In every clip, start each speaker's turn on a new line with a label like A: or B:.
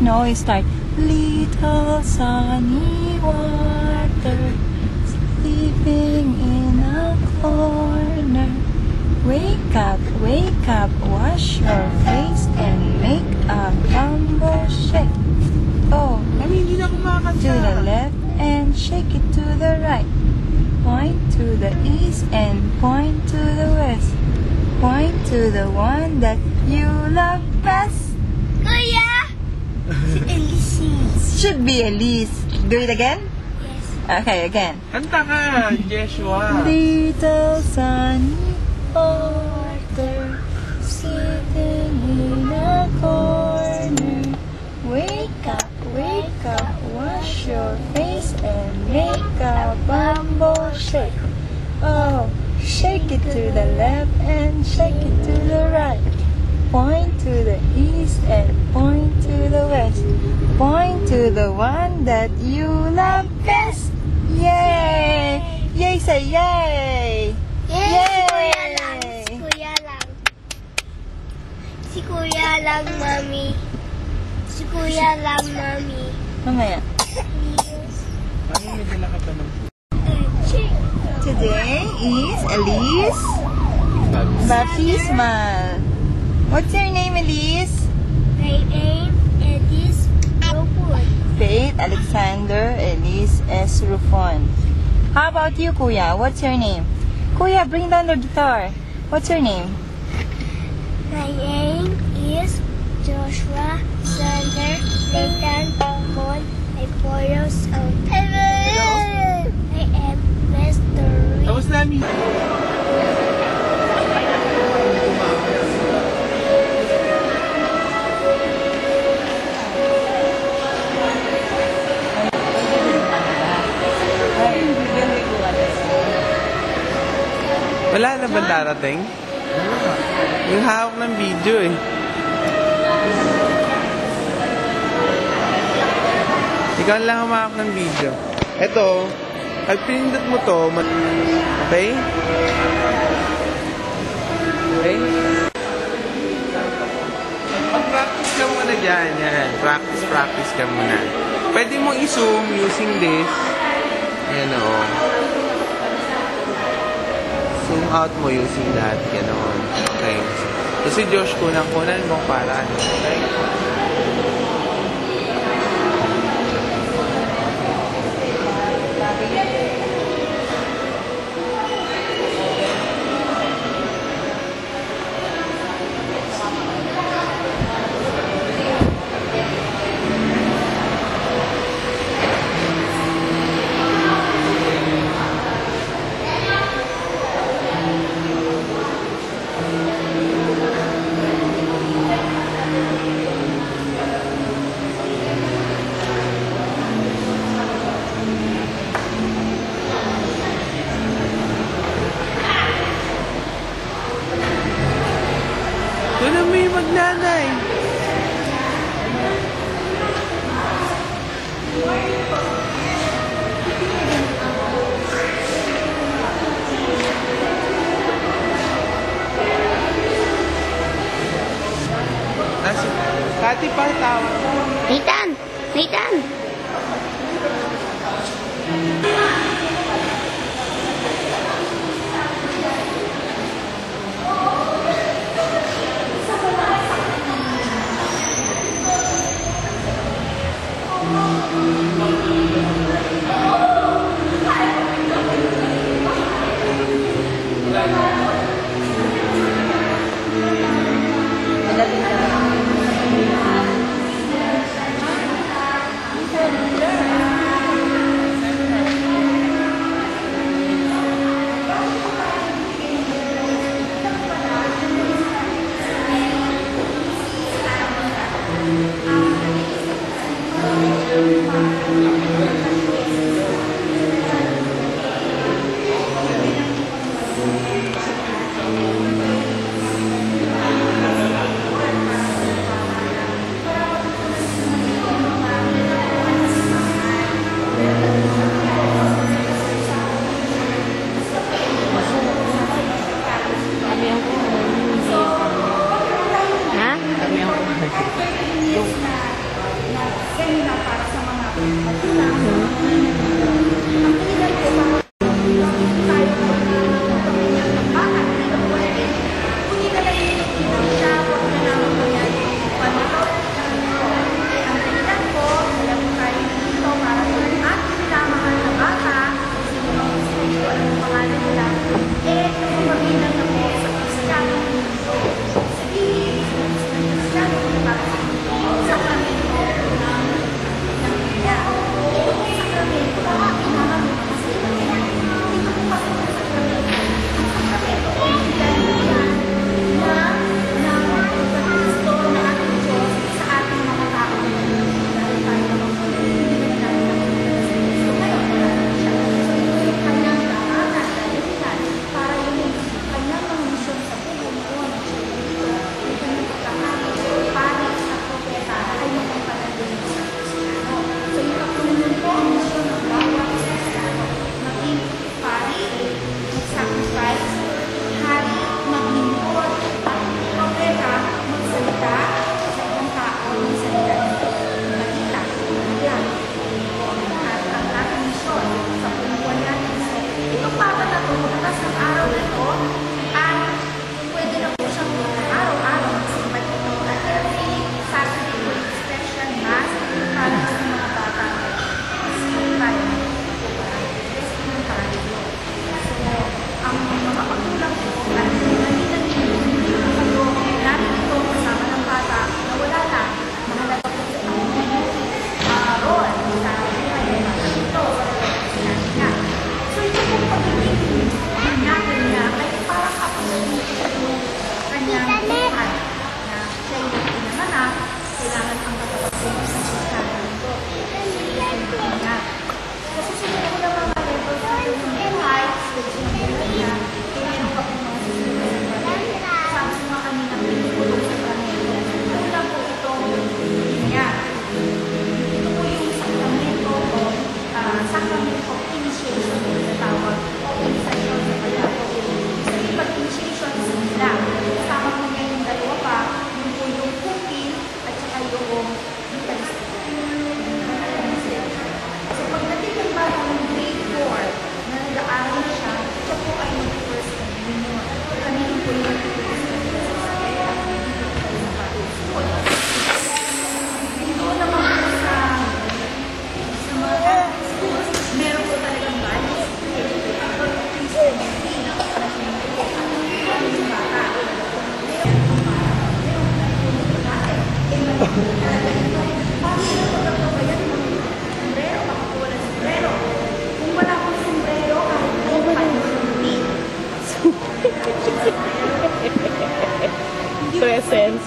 A: No, you start. Little sunny water sleeping in a corner. Wake up, wash your face and make a bamboo shake. Oh,
B: Hindi na kumakanta.
A: to the left and shake it to the right. Point to the east and point to the west. Point to the one that you love best.
C: Kuya! Si Elise.
A: Should be Elise. Do it again?
C: Yes.
A: Okay, again.
B: Kanta ka, Joshua.
A: Little sunny water sitting in a corner. Wake up, wash your face and make a bamboo shake. Oh, shake it to the left and shake it to the right. Point to the east and point to the west. Point to the one that you love best. Yay! Yay, say yay!
C: Yay! Si Kuya lang. Si Kuya lang, Mami. Si Kuya lang, Mami.
A: Mamaya.
C: Yes.
B: Parang may dala ka pa ng
A: Today is Elise Baptismal. What's your name, Elise?
C: My name is Robot.
A: Faith Alexander Elise S. Rufon. How about you, Kuya? What's your name? Kuya, bring down the guitar. What's your name?
C: My name is Joshua Sander Nathan Paul. I'm 4 years old. I am Mr.
B: Tapos namin. Wala na ba darating? Yung hawak ng video eh. Ikaw lang humawak ng video. Ito, pag pinindot mo to, okay? Okay? Mag-practice ka muna dyan. Yan. Practice ka muna. Pwede mo i-zoom using this. Ayan o. Zoom out mo using that. Ganon. Okay. So si Josh, kunan mo para ano. Okay? Doon mo yung magnanay. Kati pa tawag.
C: Nathan! Nathan!
A: Present.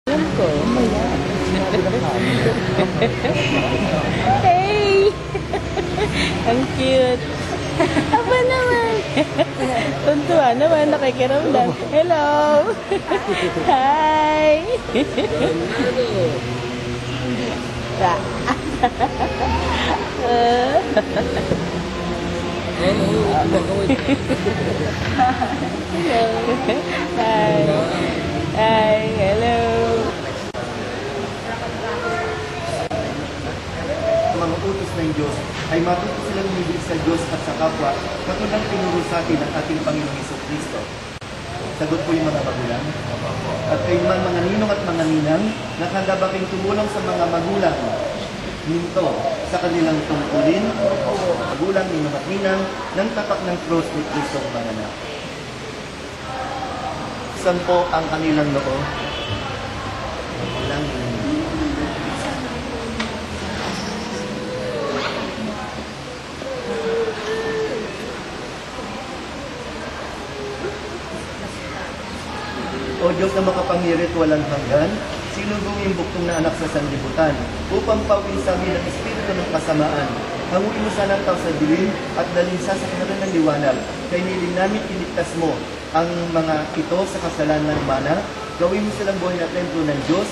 A: Alam ko, maya. Hey! Ang cute. Aba naman. Tuntua naman, nakikiramdam. Hello! Hi! Hi! Hi! Hello!
D: Mga utos ng Diyos ay matuto silang humigit sa Diyos at sa kapwa katulang tinuro sa atin ng ating Panginoong Jesucristo. Sagot po yung mga magulang. At kayo man mga ninong at mga ninang, nakahanda ba kayong tumulong sa mga magulang ninto sa kanilang tungkulin o magulang, ninong at ninang ng tapak ng cross ni Kristo ang panganak? Saan po ang kanilang noo? Magulang, ninong. O Diyos na makapangyarihan at walang hanggan, sinugong yung buktong na anak sa sanlibutan, upang pawin sa amin ang espiritu ng kasamaan. Hanguin mo sana ang tao sa dilim at dalinsa sa kahalan ng liwanag. Kaya niling namin iligtas mo ang mga ito sa kasalanan ng mana. Gawin mo silang buhay na templo ng Diyos